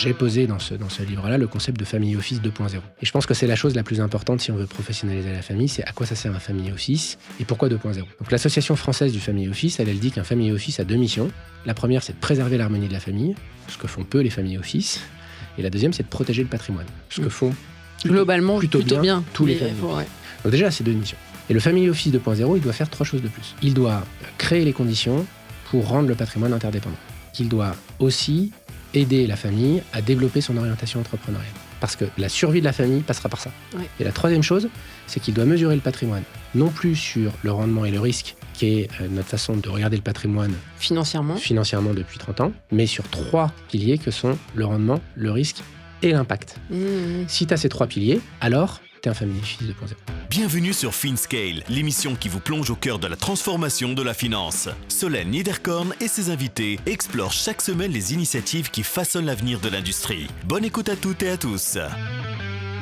j'ai posé dans ce livre-là le concept de family office 2.0. Et je pense que c'est la chose la plus importante si on veut professionnaliser la famille, c'est à quoi ça sert un family office et pourquoi 2.0. Donc l'association française du family office, elle dit qu'un family office a deux missions. La première, c'est de préserver l'harmonie de la famille, ce que font peu les family office. Et la deuxième, c'est de protéger le patrimoine, ce que font globalement plutôt bien tous les family office. Donc déjà, c'est deux missions. Et le family office 2.0, il doit faire trois choses de plus. Il doit créer les conditions pour rendre le patrimoine interdépendant. Il doit aussi aider la famille à développer son orientation entrepreneuriale. Parce que la survie de la famille passera par ça. Ouais. Et la troisième chose, c'est qu'il doit mesurer le patrimoine, non plus sur le rendement et le risque, qui est notre façon de regarder le patrimoine financièrement depuis 30 ans, mais sur trois piliers que sont le rendement, le risque et l'impact. Si tu as ces trois piliers, alors tu es un family office 2.0. Bienvenue sur FinScale, l'émission qui vous plonge au cœur de la transformation de la finance. Solène Niederkorn et ses invités explorent chaque semaine les initiatives qui façonnent l'avenir de l'industrie. Bonne écoute à toutes et à tous.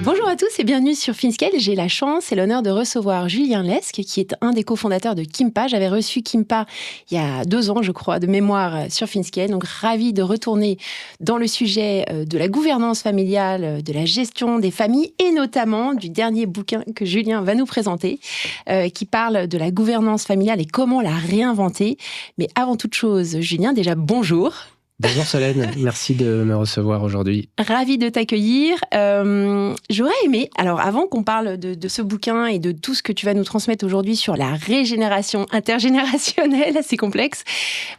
Bonjour à tous et bienvenue sur FinScale. J'ai la chance et l'honneur de recevoir Julien Lesque, qui est un des cofondateurs de Kimpa. J'avais reçu Kimpa il y a 2 ans, je crois, de mémoire sur FinScale. Donc, ravi de retourner dans le sujet de la gouvernance familiale, de la gestion des familles et notamment du dernier bouquin que Julien va nous présenter, qui parle de la gouvernance familiale et comment la réinventer. Mais avant toute chose, Julien, déjà bonjour. Bonjour Solène, merci de me recevoir aujourd'hui. Ravie de t'accueillir. J'aurais aimé, alors avant qu'on parle de ce bouquin et de tout ce que tu vas nous transmettre aujourd'hui sur la régénération intergénérationnelle, assez complexe,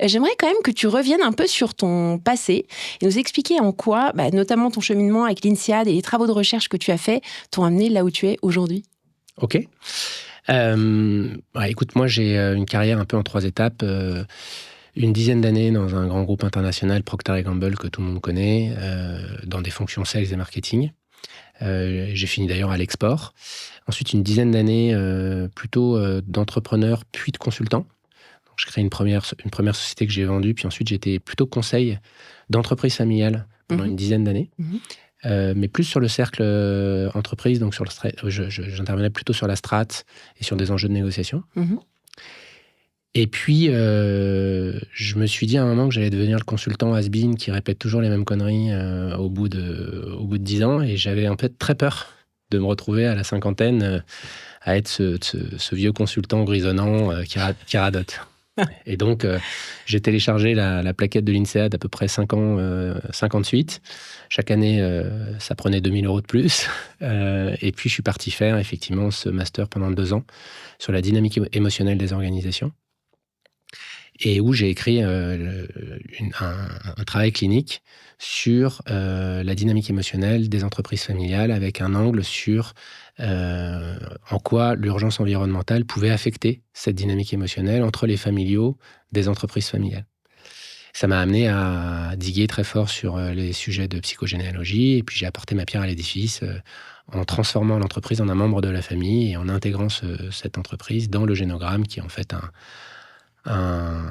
j'aimerais quand même que tu reviennes un peu sur ton passé et nous expliquer en quoi, notamment ton cheminement avec l'INSEAD et les travaux de recherche que tu as faits, t'ont amené là où tu es aujourd'hui. Ok. Écoute, moi j'ai une carrière un peu en 3 étapes. Une dizaine d'années dans un grand groupe international, Procter & Gamble, que tout le monde connaît, dans des fonctions sales et marketing. J'ai fini d'ailleurs à l'export. Ensuite, une dizaine d'années plutôt d'entrepreneur, puis de consultant. Donc, je crée une première société que j'ai vendue, puis ensuite j'étais plutôt conseil d'entreprise familiale pendant une dizaine d'années. Mais plus sur le cercle entreprise, donc j'intervenais plutôt sur la strat et sur des enjeux de négociation. Et puis, je me suis dit à un moment que j'allais devenir le consultant has-been qui répète toujours les mêmes conneries au bout de 10 ans. Et j'avais en fait très peur de me retrouver à la cinquantaine à être ce vieux consultant grisonnant qui radote. Et donc, j'ai téléchargé la plaquette de l'INSEAD d'à peu près 5 ans, 58. Chaque année, ça prenait 2 000 € de plus. Et puis, je suis parti faire effectivement ce master pendant 2 ans sur la dynamique émotionnelle des organisations. Et où j'ai écrit un travail clinique sur la dynamique émotionnelle des entreprises familiales avec un angle sur en quoi l'urgence environnementale pouvait affecter cette dynamique émotionnelle entre les familiaux des entreprises familiales. Ça m'a amené à diguer très fort sur les sujets de psychogénéalogie et puis j'ai apporté ma pierre à l'édifice en transformant l'entreprise en un membre de la famille et en intégrant cette entreprise dans le génogramme qui est en fait un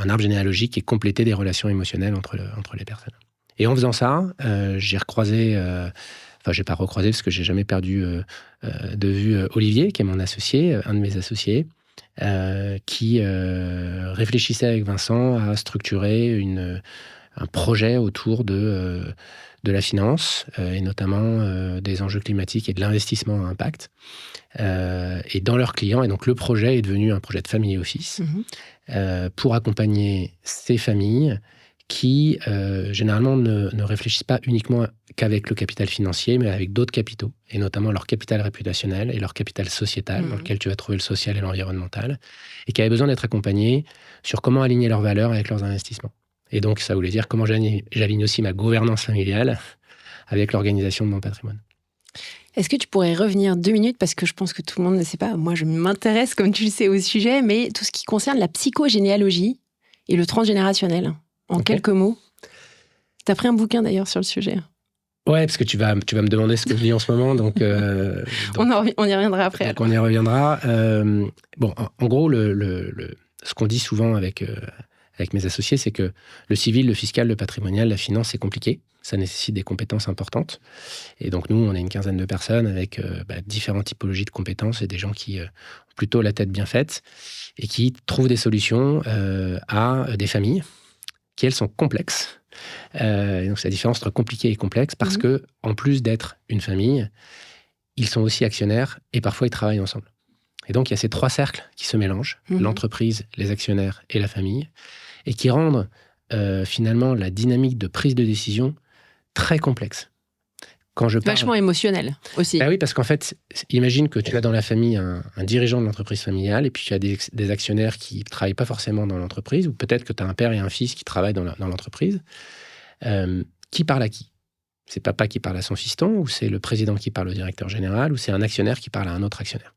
arbre généalogique qui est complété des relations émotionnelles entre les personnes. Et en faisant ça, j'ai recroisé, j'ai pas recroisé parce que j'ai jamais perdu de vue Olivier, qui est mon associé, un de mes associés, qui réfléchissait avec Vincent à structurer un projet autour de la finance et notamment des enjeux climatiques et de l'investissement à impact. Et dans leurs clients. Et donc, le projet est devenu un projet de family office pour accompagner ces familles qui, généralement, ne réfléchissent pas uniquement qu'avec le capital financier, mais avec d'autres capitaux, et notamment leur capital réputationnel et leur capital sociétal, dans lequel tu vas trouver le social et l'environnemental, et qui avaient besoin d'être accompagnés sur comment aligner leurs valeurs avec leurs investissements. Et donc, ça voulait dire comment j'aligne aussi ma gouvernance familiale avec l'organisation de mon patrimoine. Est-ce que tu pourrais revenir 2 minutes, parce que je pense que tout le monde ne sait pas, moi je m'intéresse, comme tu le sais, au sujet, mais tout ce qui concerne la psychogénéalogie et le transgénérationnel, en quelques mots. Tu as pris un bouquin d'ailleurs sur le sujet. Ouais, parce que tu vas me demander ce que je lis en ce moment, donc on y reviendra après. Donc on y reviendra. En gros, ce qu'on dit souvent avec mes associés, c'est que le civil, le fiscal, le patrimonial, la finance, c'est compliqué. Ça nécessite des compétences importantes. Et donc, nous, on est une quinzaine de personnes avec différentes typologies de compétences et des gens qui ont plutôt la tête bien faite et qui trouvent des solutions à des familles qui, elles, sont complexes Et donc, c'est la différence entre compliqué et complexe parce que, en plus d'être une famille, ils sont aussi actionnaires et parfois ils travaillent ensemble. Et donc, il y a ces 3 cercles qui se mélangent, l'entreprise, les actionnaires et la famille, et qui rendent finalement la dynamique de prise de décision très complexe. Quand je parle... Vachement émotionnel aussi. Oui, parce qu'en fait, imagine que tu as dans la famille un dirigeant de l'entreprise familiale et puis tu as des actionnaires qui ne travaillent pas forcément dans l'entreprise, ou peut-être que tu as un père et un fils qui travaillent dans l'entreprise. Qui parle à qui ? C'est papa qui parle à son fiston, ou c'est le président qui parle au directeur général, ou c'est un actionnaire qui parle à un autre actionnaire.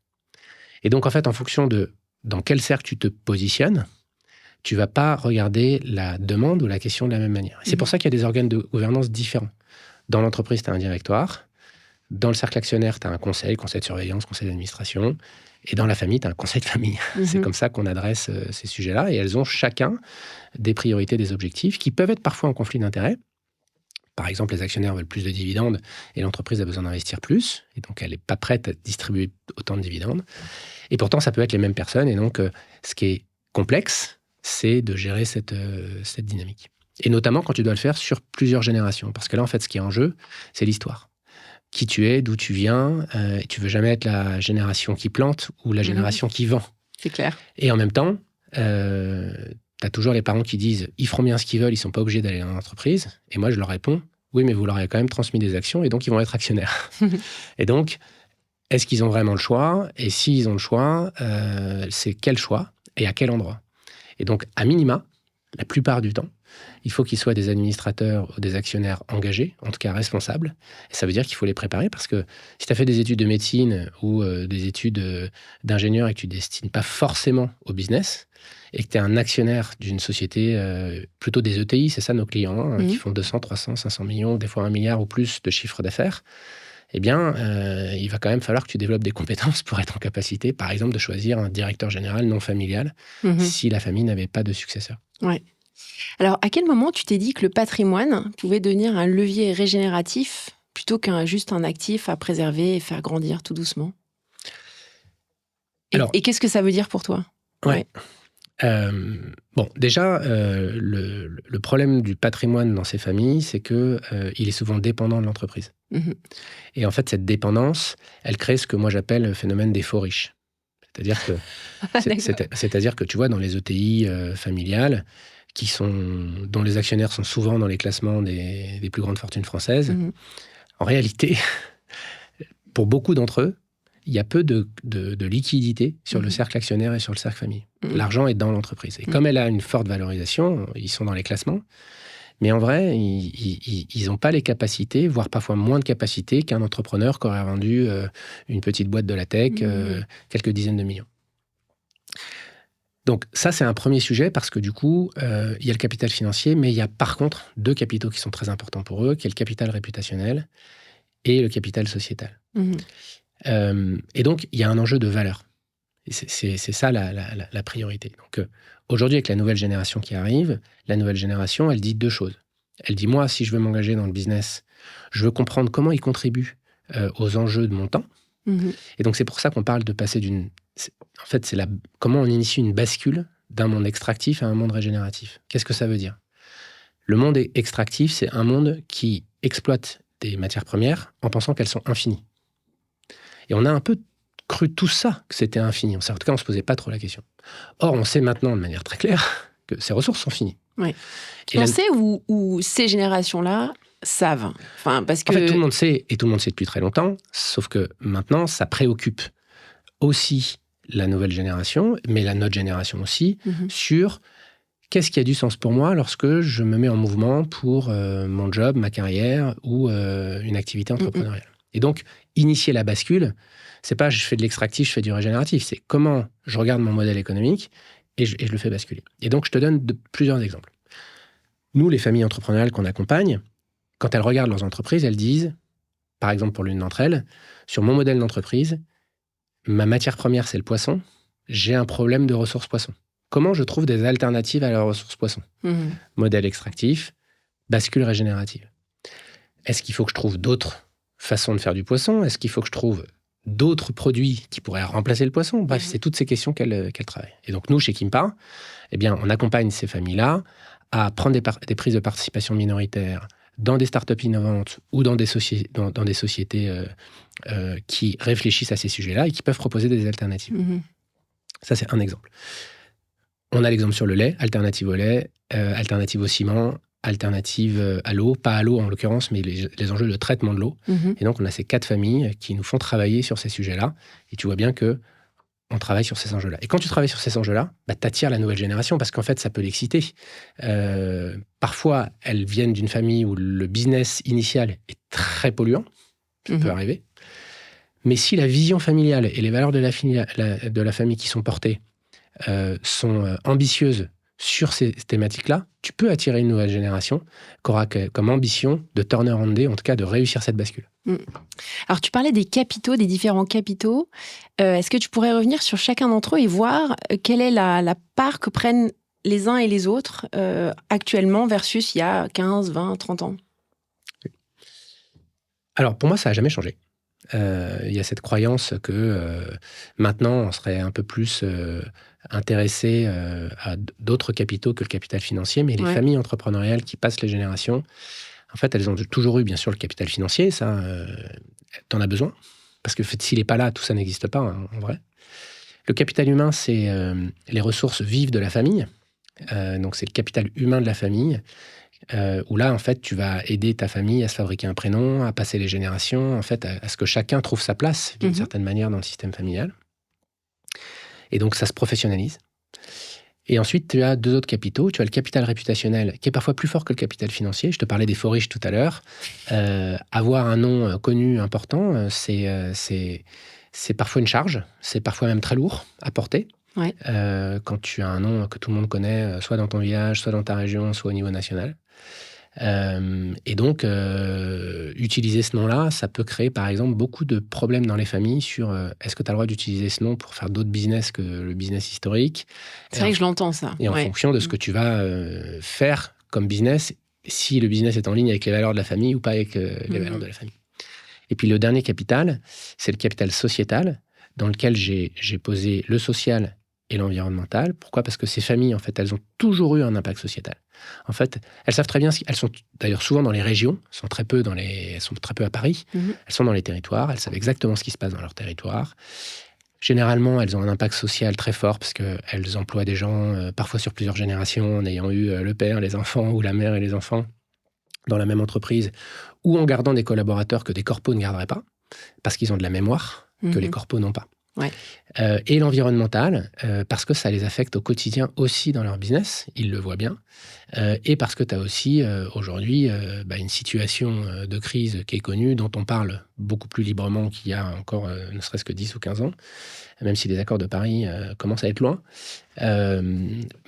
Et donc, en fait, en fonction de dans quel cercle tu te positionnes, tu ne vas pas regarder la demande ou la question de la même manière. Et c'est pour ça qu'il y a des organes de gouvernance différents. Dans l'entreprise, tu as un directoire. Dans le cercle actionnaire, tu as un conseil de surveillance, conseil d'administration. Et dans la famille, tu as un conseil de famille. C'est comme ça qu'on adresse ces sujets-là. Et elles ont chacun des priorités, des objectifs qui peuvent être parfois en conflit d'intérêts. Par exemple, les actionnaires veulent plus de dividendes et l'entreprise a besoin d'investir plus. Et donc, elle n'est pas prête à distribuer autant de dividendes. Et pourtant, ça peut être les mêmes personnes. Et donc, ce qui est complexe, c'est de gérer cette dynamique. Et notamment quand tu dois le faire sur plusieurs générations. Parce que là, en fait, ce qui est en jeu, c'est l'histoire. Qui tu es, d'où tu viens. Et tu veux jamais être la génération qui plante ou la génération qui vend. C'est clair. Et en même temps, tu as toujours les parents qui disent « ils feront bien ce qu'ils veulent, ils ne sont pas obligés d'aller dans l'entreprise ». Et moi, je leur réponds « oui, mais vous leur avez quand même transmis des actions et donc ils vont être actionnaires ». Et donc, est-ce qu'ils ont vraiment le choix ? Et s'ils ont le choix, c'est quel choix et à quel endroit ? Et donc, à minima, la plupart du temps, il faut qu'ils soient des administrateurs ou des actionnaires engagés, en tout cas responsables. Et ça veut dire qu'il faut les préparer parce que si tu as fait des études de médecine ou des études d'ingénieur et que tu ne destines pas forcément au business et que tu es un actionnaire d'une société, plutôt des ETI, c'est ça nos clients, qui font 200, 300, 500 millions, des fois 1 milliard ou plus de chiffre d'affaires, eh bien, il va quand même falloir que tu développes des compétences pour être en capacité, par exemple, de choisir un directeur général non familial si la famille n'avait pas de successeur. Ouais. Alors, à quel moment tu t'es dit que le patrimoine pouvait devenir un levier régénératif plutôt qu'un juste un actif à préserver et faire grandir tout doucement ? Et qu'est-ce que ça veut dire pour toi ? Ouais. Bon, déjà, le problème du patrimoine dans ces familles, c'est qu'il est souvent dépendant de l'entreprise. Et en fait, cette dépendance, elle crée ce que moi j'appelle le phénomène des faux riches. C'est-à-dire que tu vois, dans les ETI familiales, dont les actionnaires sont souvent dans les classements des plus grandes fortunes françaises, en réalité, pour beaucoup d'entre eux, il y a peu de liquidité sur le cercle actionnaire et sur le cercle famille. L'argent est dans l'entreprise. Et comme elle a une forte valorisation, ils sont dans les classements. Mais en vrai, ils n'ont pas les capacités, voire parfois moins de capacités qu'un entrepreneur qui aurait vendu une petite boîte de la tech, quelques dizaines de millions. Donc ça, c'est un premier sujet parce que du coup, il y a le capital financier, mais il y a par contre 2 capitaux qui sont très importants pour eux, qui est le capital réputationnel et le capital sociétal. Et donc, il y a un enjeu de valeur. Et c'est ça la priorité. Donc aujourd'hui, avec la nouvelle génération qui arrive, la nouvelle génération, elle dit 2 choses. Elle dit, moi, si je veux m'engager dans le business, je veux comprendre comment il contribue aux enjeux de mon temps. Et donc, c'est pour ça qu'on parle de passer en fait, c'est comment on initie une bascule d'un monde extractif à un monde régénératif. Qu'est-ce que ça veut dire ? Le monde extractif, c'est un monde qui exploite des matières premières en pensant qu'elles sont infinies. Et on a un peu cru tout ça, que c'était infini. En tout cas, on ne se posait pas trop la question. Or, on sait maintenant de manière très claire que ces ressources sont finies. Ouais. On sait où ces générations-là savent. Parce que... En fait, tout le monde sait, et tout le monde sait depuis très longtemps, sauf que maintenant, ça préoccupe aussi la nouvelle génération, mais notre génération aussi, sur qu'est-ce qui a du sens pour moi lorsque je me mets en mouvement pour mon job, ma carrière ou une activité entrepreneuriale. Et donc, initier la bascule, c'est pas je fais de l'extractif, je fais du régénératif, c'est comment je regarde mon modèle économique et je le fais basculer. Et donc, je te donne plusieurs exemples. Nous, les familles entrepreneuriales qu'on accompagne, quand elles regardent leurs entreprises, elles disent, par exemple pour l'une d'entre elles, sur mon modèle d'entreprise, ma matière première, c'est le poisson, j'ai un problème de ressources poissons. Comment je trouve des alternatives à la ressource poisson ? Modèle extractif, bascule régénérative. Est-ce qu'il faut que je trouve d'autres façons de faire du poisson ? Est-ce qu'il faut que je trouve d'autres produits qui pourraient remplacer le poisson ? Bref, c'est toutes ces questions qu'elle travaille. Et donc, nous, chez Kimpa, eh bien, on accompagne ces familles-là à prendre des prises de participation minoritaires dans des startups innovantes ou dans des sociétés qui réfléchissent à ces sujets-là et qui peuvent proposer des alternatives. Ça, c'est un exemple. On a l'exemple sur le lait, alternative au lait, alternative au ciment, alternative à l'eau, pas à l'eau en l'occurrence, mais les enjeux de traitement de l'eau. Et donc, on a ces 4 familles qui nous font travailler sur ces sujets-là. Et tu vois bien que on travaille sur ces enjeux-là. Et quand tu travailles sur ces enjeux-là, tu attires la nouvelle génération parce qu'en fait, ça peut l'exciter. Parfois, elles viennent d'une famille où le business initial est très polluant. Ça peut arriver. Mais si la vision familiale et les valeurs de la famille qui sont portées sont ambitieuses sur ces thématiques-là, tu peux attirer une nouvelle génération qui aura comme ambition de turn around day, en tout cas de réussir cette bascule. Alors, tu parlais des capitaux, des différents capitaux. Est-ce que tu pourrais revenir sur chacun d'entre eux et voir quelle est la part que prennent les uns et les autres actuellement versus il y a 15, 20, 30 ans? Alors, pour moi, ça n'a jamais changé. Il y a cette croyance que maintenant, on serait un peu plus intéressé à d'autres capitaux que le capital financier, mais les familles entrepreneuriales qui passent les générations, en fait, elles ont toujours eu, bien sûr, le capital financier. Ça, t'en as besoin. Parce que s'il n'est pas là, tout ça n'existe pas, hein, en vrai. Le capital humain, c'est les ressources vives de la famille. Donc, c'est le capital humain de la famille. Où là, en fait, tu vas aider ta famille à se fabriquer un prénom, à passer les générations, en fait, à ce que chacun trouve sa place, d'une certaine manière, dans le système familial. Et donc, ça se professionnalise. Et ensuite, tu as 2 autres capitaux. Tu as le capital réputationnel, qui est parfois plus fort que le capital financier. Je te parlais des faux riches tout à l'heure. Avoir un nom connu, important, c'est parfois une charge. C'est parfois même très lourd à porter. Quand tu as un nom que tout le monde connaît, soit dans ton village, soit dans ta région, soit au niveau national. Et donc, utiliser ce nom-là, ça peut créer, par exemple, beaucoup de problèmes dans les familles sur est-ce que tu as le droit d'utiliser ce nom pour faire d'autres business que le business historique. C'est vrai que je l'entends, ça. Et en fonction de ce que tu vas faire comme business, si le business est en ligne avec les valeurs de la famille ou pas avec les valeurs de la famille. Et puis, le dernier capital, c'est le capital sociétal, dans lequel j'ai posé le social et l'environnemental. Pourquoi ? Parce que ces familles, en fait, elles ont toujours eu un impact sociétal. En fait, elles savent très bien, elles sont d'ailleurs souvent dans les régions, elles sont très peu à Paris, elles sont dans les territoires, elles savent exactement ce qui se passe dans leur territoire. Généralement, elles ont un impact social très fort parce qu'elles emploient des gens, parfois sur plusieurs générations, en ayant eu le père, les enfants, ou la mère et les enfants dans la même entreprise, ou en gardant des collaborateurs que des corpos ne garderaient pas, parce qu'ils ont de la mémoire que les corpos n'ont pas. Et l'environnemental, parce que ça les affecte au quotidien aussi dans leur business, ils le voient bien, et parce que tu as aussi aujourd'hui une situation de crise qui est connue, dont on parle beaucoup plus librement qu'il y a encore ne serait-ce que 10 ou 15 ans, même si les accords de Paris commencent à être loin.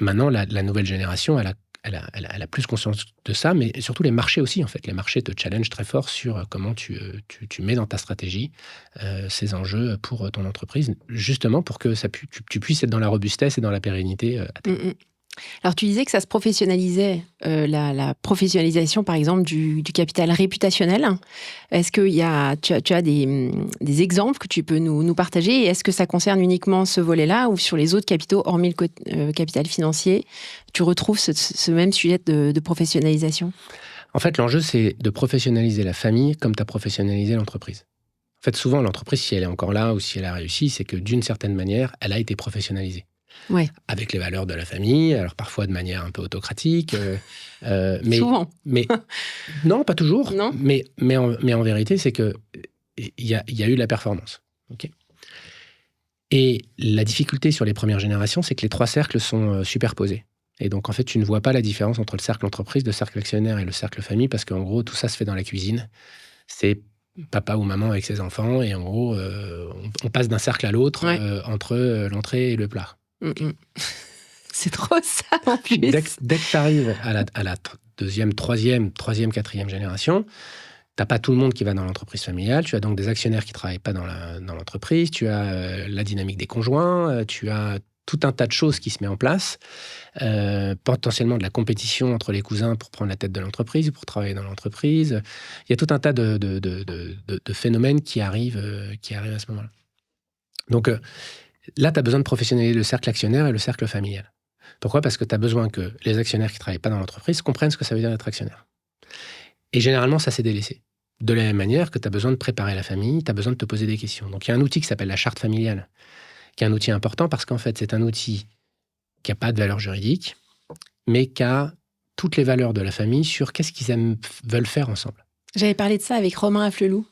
Maintenant, la nouvelle génération, elle a plus conscience de ça, mais surtout les marchés aussi, en fait. Les marchés te challengent très fort sur comment tu mets dans ta stratégie ces enjeux pour ton entreprise, justement pour que tu puisses être dans la robustesse et dans la pérennité à terme. Alors, tu disais que ça se professionnalisait, la professionnalisation, par exemple, du capital réputationnel. Est-ce que tu as des exemples que tu peux nous partager? Et est-ce que ça concerne uniquement ce volet-là ou sur les autres capitaux, hormis le capital financier, tu retrouves ce même sujet de professionnalisation? En fait, l'enjeu, c'est de professionnaliser la famille comme tu as professionnalisé l'entreprise. En fait, souvent, l'entreprise, si elle est encore là ou si elle a réussi, c'est que d'une certaine manière, elle a été professionnalisée. Avec les valeurs de la famille, alors parfois de manière un peu autocratique. Mais, souvent. Mais, non, pas toujours. Non. Mais en vérité, c'est qu'il y a eu de la performance. Okay. Et la difficulté sur les premières générations, c'est que les 3 cercles sont superposés. Et donc, en fait, tu ne vois pas la différence entre le cercle entreprise, le cercle actionnaire et le cercle famille, parce qu'en gros, tout ça se fait dans la cuisine. C'est papa ou maman avec ses enfants, et en gros, on passe d'un cercle à l'autre entre l'entrée et le plat. C'est trop ça en plus. Dès que tu arrives à la deuxième, troisième, quatrième génération, tu n'as pas tout le monde qui va dans l'entreprise familiale. Tu as donc des actionnaires qui ne travaillent pas dans l'entreprise. Tu as la dynamique des conjoints. Tu as tout un tas de choses qui se met en place. Potentiellement de la compétition entre les cousins pour prendre la tête de l'entreprise ou pour travailler dans l'entreprise. Il y a tout un tas de phénomènes qui arrivent à ce moment-là. Donc, là, tu as besoin de professionnaliser le cercle actionnaire et le cercle familial. Pourquoi ? Parce que tu as besoin que les actionnaires qui ne travaillent pas dans l'entreprise comprennent ce que ça veut dire d'être actionnaire. Et généralement, ça s'est délaissé. De la même manière que tu as besoin de préparer la famille, tu as besoin de te poser des questions. Donc, il y a un outil qui s'appelle la charte familiale, qui est un outil important parce qu'en fait, c'est un outil qui n'a pas de valeur juridique, mais qui a toutes les valeurs de la famille sur qu'est-ce qu'ils veulent faire ensemble. J'avais parlé de ça avec Romain Afflelou.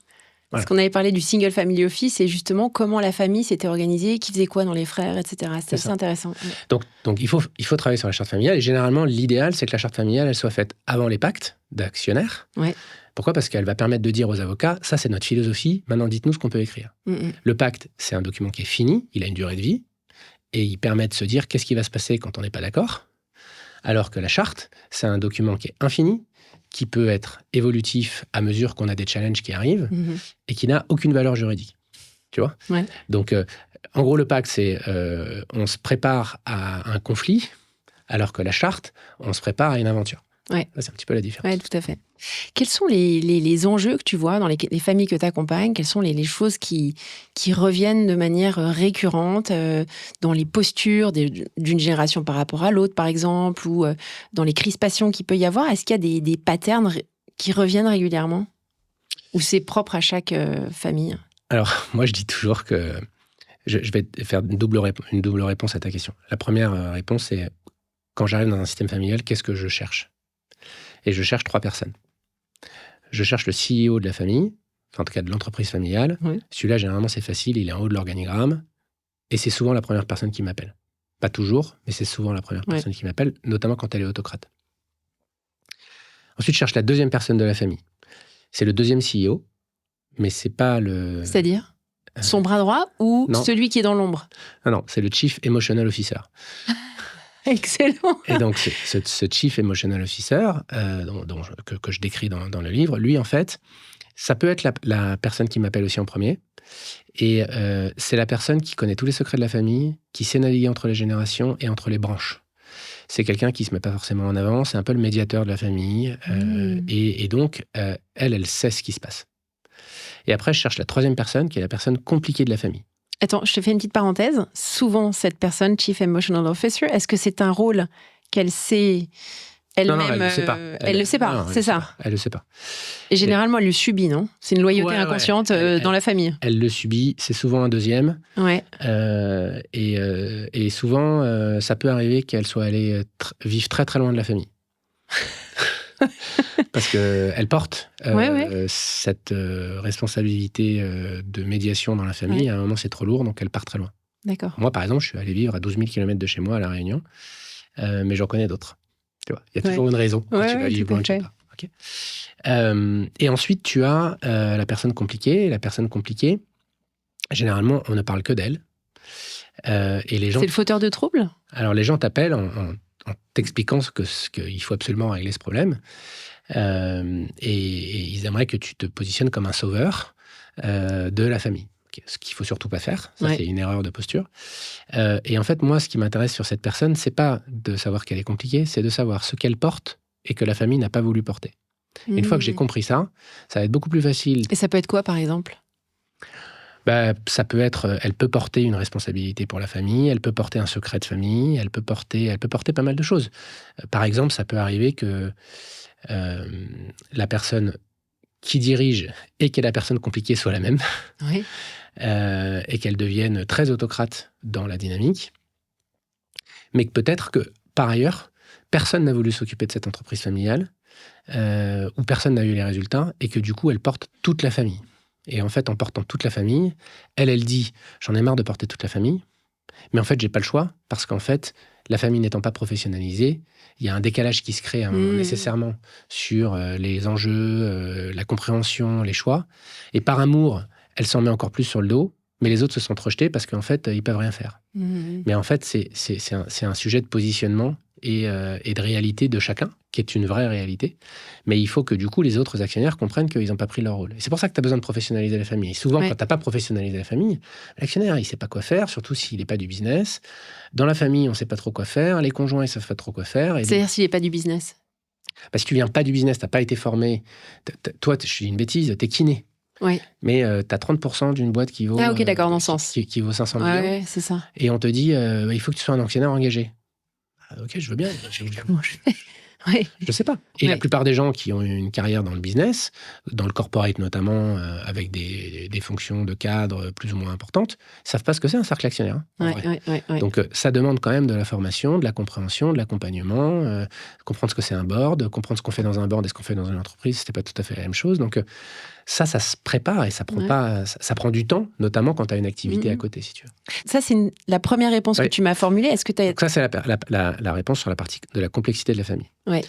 Parce qu'on avait parlé du single family office et justement comment la famille s'était organisée, qui faisait quoi dans les frères, etc. C'était assez intéressant. Donc il faut travailler sur la charte familiale. Et généralement, l'idéal, c'est que la charte familiale, elle soit faite avant les pactes d'actionnaires. Ouais. Pourquoi ? Parce qu'elle va permettre de dire aux avocats, ça c'est notre philosophie, maintenant dites-nous ce qu'on peut écrire. Le pacte, c'est un document qui est fini, il a une durée de vie, et il permet de se dire qu'est-ce qui va se passer quand on n'est pas d'accord. Alors que la charte, c'est un document qui est infini, qui peut être évolutif à mesure qu'on a des challenges qui arrivent et qui n'a aucune valeur juridique. Tu vois ? Ouais. Donc, en gros, le pacte, c'est on se prépare à un conflit, alors que la charte, on se prépare à une aventure. Ouais. C'est un petit peu la différence. Oui, tout à fait. Quels sont les enjeux que tu vois dans les familles que tu accompagnes ? Quelles sont les choses qui reviennent de manière récurrente dans les postures d'une génération par rapport à l'autre, par exemple, ou dans les crispations qu'il peut y avoir ? Est-ce qu'il y a des patterns qui reviennent régulièrement ? Ou c'est propre à chaque famille ? Alors, moi, je dis toujours que je vais faire une double réponse à ta question. La première réponse, c'est quand j'arrive dans un système familial, qu'est-ce que je cherche ? Et je cherche 3 personnes. Je cherche le CEO de la famille, enfin, en tout cas de l'entreprise familiale. Oui. Celui-là, généralement, c'est facile, il est en haut de l'organigramme. Et c'est souvent la première personne qui m'appelle. Pas toujours, mais c'est souvent la première personne qui m'appelle, notamment quand elle est autocrate. Ensuite, je cherche la deuxième personne de la famille. C'est le deuxième CEO, mais c'est pas le... C'est-à-dire son bras droit ou celui qui est dans l'ombre ? Non, c'est le Chief Emotional Officer. Excellent. Et donc, ce Chief Emotional Officer, que je décris dans le livre, lui, en fait, ça peut être la personne qui m'appelle aussi en premier. Et c'est la personne qui connaît tous les secrets de la famille, qui sait naviguer entre les générations et entre les branches. C'est quelqu'un qui ne se met pas forcément en avant, c'est un peu le médiateur de la famille. Et donc, elle sait ce qui se passe. Et après, je cherche la troisième personne, qui est la personne compliquée de la famille. Attends, je te fais une petite parenthèse. Souvent, cette personne, Chief Emotional Officer, est-ce que c'est un rôle qu'elle sait elle-même Non, elle ne le sait pas. Elle ne le sait pas, c'est ça. Elle ne le sait pas. Et généralement, elle le subit, non ? C'est une loyauté inconsciente dans la famille. Elle le subit, c'est souvent un deuxième. Ouais. Et souvent, ça peut arriver qu'elle soit allée vivre très très loin de la famille. Parce qu'elle porte cette responsabilité de médiation dans la famille. Ouais. À un moment, c'est trop lourd, donc elle part très loin. D'accord. Moi, par exemple, je suis allé vivre à 12 000 km de chez moi, à La Réunion, mais j'en connais d'autres. Tu vois, il y a toujours une raison quand tu vas vivre loin de chez toi. Okay. Et ensuite, tu as la personne compliquée. La personne compliquée, généralement, on ne parle que d'elle. Et les gens... C'est le fauteur de troubles ? Alors, les gens t'appellent en t'expliquant qu'il faut absolument régler ce problème. Et ils aimeraient que tu te positionnes comme un sauveur de la famille. Ce qu'il ne faut surtout pas faire. Ça, c'est une erreur de posture. Et en fait, moi, ce qui m'intéresse sur cette personne, ce n'est pas de savoir qu'elle est compliquée, c'est de savoir ce qu'elle porte et que la famille n'a pas voulu porter. Une fois que j'ai compris ça, ça va être beaucoup plus facile. Et ça peut être quoi, par exemple ? Ça peut être, elle peut porter une responsabilité pour la famille, elle peut porter un secret de famille, elle peut porter pas mal de choses. Par exemple, ça peut arriver que la personne qui dirige et qui est la personne compliquée soit la même, et qu'elle devienne très autocrate dans la dynamique, mais que peut-être que, par ailleurs, personne n'a voulu s'occuper de cette entreprise familiale, ou personne n'a eu les résultats, et que du coup, elle porte toute la famille. Et en fait, en portant toute la famille, elle dit « j'en ai marre de porter toute la famille », mais en fait, j'ai pas le choix, parce qu'en fait, la famille n'étant pas professionnalisée, il y a un décalage qui se crée nécessairement sur les enjeux, la compréhension, les choix. Et par amour, elle s'en met encore plus sur le dos, mais les autres se sont rejetés parce qu'en fait, ils peuvent rien faire. Mais en fait, c'est un sujet de positionnement et de réalité de chacun, qui est une vraie réalité. Mais il faut que, du coup, les autres actionnaires comprennent qu'ils n'ont pas pris leur rôle. Et c'est pour ça que tu as besoin de professionnaliser la famille. Et souvent, quand tu n'as pas professionnalisé la famille, l'actionnaire, il ne sait pas quoi faire, surtout s'il n'est pas du business. Dans la famille, on ne sait pas trop quoi faire. Les conjoints, ils ne savent pas trop quoi faire. C'est-à-dire s'il n'est pas du business ? Parce que tu ne viens pas du business, tu n'as pas été formé. Toi, je dis une bêtise, tu es kiné. Oui. Mais tu as 30% d'une boîte qui vaut... Ah ok, d'accord, dans ce sens. Qui vaut 500 millions. Ouais, c'est ça. Et on te dit, il faut que tu sois un actionnaire engagé. ok, je veux bien. Comment je fais? Ouais. Je sais pas. Et Ouais. la plupart des gens qui ont une carrière dans le business, dans le corporate notamment, avec des fonctions de cadre plus ou moins importantes, savent pas ce que c'est un cercle actionnaire. En Ouais, vrai. ouais. Donc, ça demande quand même de la formation, de la compréhension, de l'accompagnement, comprendre ce que c'est un board, comprendre ce qu'on fait dans un board et ce qu'on fait dans une entreprise, c'était pas tout à fait la même chose. Donc, ça se prépare et ça prend Ouais. pas, ça prend du temps, notamment quand tu as une activité à côté, si tu veux. Ça, c'est la première réponse Ouais. que tu m'as formulée. Est-ce que tu as... Donc ça, c'est la réponse sur la partie de la complexité de la famille. Ouais.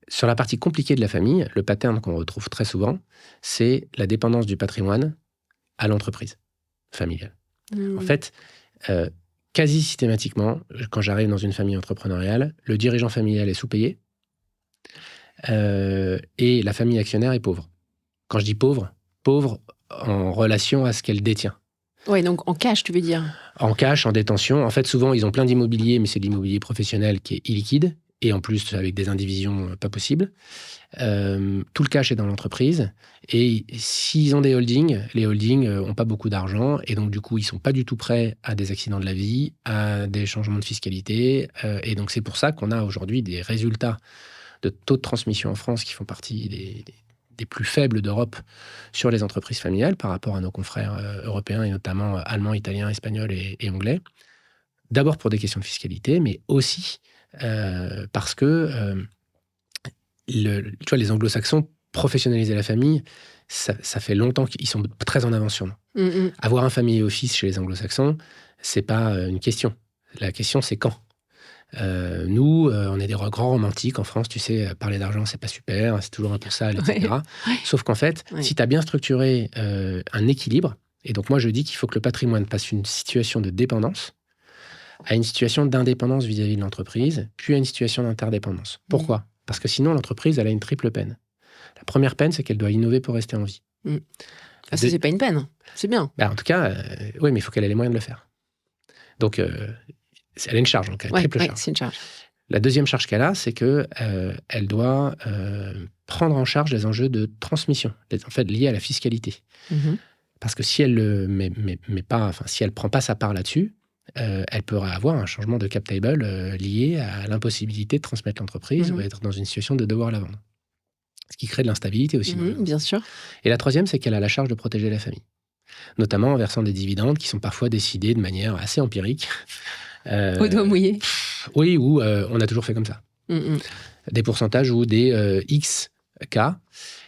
Sur la partie compliquée de la famille, le pattern qu'on retrouve très souvent, c'est la dépendance du patrimoine à l'entreprise familiale. En fait, quasi systématiquement, quand j'arrive dans une famille entrepreneuriale, le dirigeant familial est sous-payé et la famille actionnaire est pauvre. Quand je dis pauvre en relation à ce qu'elle détient. Oui, donc en cash, tu veux dire? En cash, en détention. En fait, souvent, ils ont plein d'immobilier, mais c'est de l'immobilier professionnel qui est illiquide, et en plus, avec des indivisions pas possibles. Tout le cash est dans l'entreprise. Et s'ils ont des holdings, les holdings n'ont pas beaucoup d'argent, et donc, du coup, ils ne sont pas du tout prêts à des accidents de la vie, à des changements de fiscalité. Et donc, c'est pour ça qu'on a aujourd'hui des résultats de taux de transmission en France qui font partie des plus faibles d'Europe sur les entreprises familiales par rapport à nos confrères européens et notamment allemands, italiens, espagnols et anglais. D'abord pour des questions de fiscalité, mais aussi parce que tu vois, les anglo-saxons professionnaliser la famille, ça fait longtemps qu'ils sont très en avance sur nous. Avoir un family office chez les anglo-saxons, c'est pas une question. La question, c'est quand. Nous, on est des grands romantiques en France, tu sais, parler d'argent, c'est pas super, c'est toujours un peu sale, etc. Ouais. Sauf qu'en fait, si tu as bien structuré un équilibre, et donc moi je dis qu'il faut que le patrimoine passe une situation de dépendance à une situation d'indépendance vis-à-vis de l'entreprise, puis à une situation d'interdépendance. Pourquoi ? Parce que sinon, l'entreprise, elle a une triple peine. La première peine, c'est qu'elle doit innover pour rester en vie. Ah, ça, c'est pas une peine, c'est bien. En tout cas, oui, mais il faut qu'elle ait les moyens de le faire. Donc, elle a une charge, donc une triple charge. C'est une charge. La deuxième charge qu'elle a, c'est qu'elle doit prendre en charge les enjeux de transmission, en fait liés à la fiscalité. Parce que si elle si elle prend pas sa part là-dessus, elle pourrait avoir un changement de cap table lié à l'impossibilité de transmettre l'entreprise ou être dans une situation de devoir la vendre. Ce qui crée de l'instabilité aussi. Bien sûr. Et la troisième, c'est qu'elle a la charge de protéger la famille, notamment en versant des dividendes qui sont parfois décidés de manière assez empirique. Au doigt mouillé. Oui, ou on a toujours fait comme ça. Des pourcentages ou des X cas,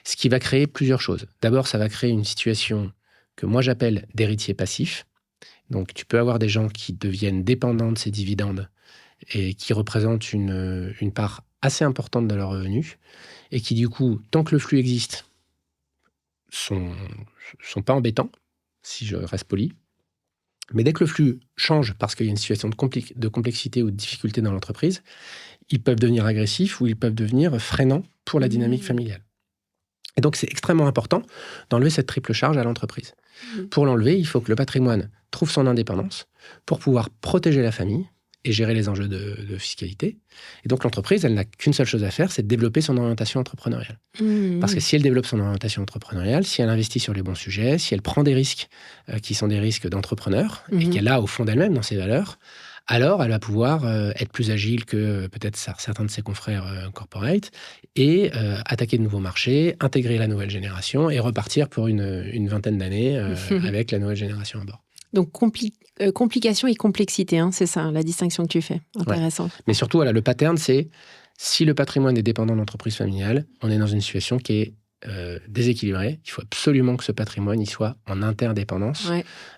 ce qui va créer plusieurs choses. D'abord, ça va créer une situation que moi j'appelle d'héritier passif. Donc, tu peux avoir des gens qui deviennent dépendants de ces dividendes et qui représentent une part assez importante de leurs revenus et qui, du coup, tant que le flux existe, sont pas embêtants, si je reste poli. Mais dès que le flux change parce qu'il y a une situation de complexité ou de difficulté dans l'entreprise, ils peuvent devenir agressifs ou ils peuvent devenir freinants pour la dynamique familiale. Et donc, c'est extrêmement important d'enlever cette triple charge à l'entreprise. Pour l'enlever, il faut que le patrimoine trouve son indépendance pour pouvoir protéger la famille et gérer les enjeux de fiscalité. Et donc, l'entreprise, elle n'a qu'une seule chose à faire, c'est de développer son orientation entrepreneuriale. Parce que si elle développe son orientation entrepreneuriale, si elle investit sur les bons sujets, si elle prend des risques qui sont des risques d'entrepreneur et qu'elle a au fond d'elle-même dans ses valeurs, alors elle va pouvoir être plus agile que peut-être certains de ses confrères corporate et attaquer de nouveaux marchés, intégrer la nouvelle génération et repartir pour une vingtaine d'années avec la nouvelle génération à bord. Donc, complication et complexité, hein, c'est ça, la distinction que tu fais. Intéressant. Ouais. Mais surtout, voilà, le pattern, c'est si le patrimoine est dépendant de l'entreprise familiale, on est dans une situation qui est déséquilibrée. Il faut absolument que ce patrimoine il soit en interdépendance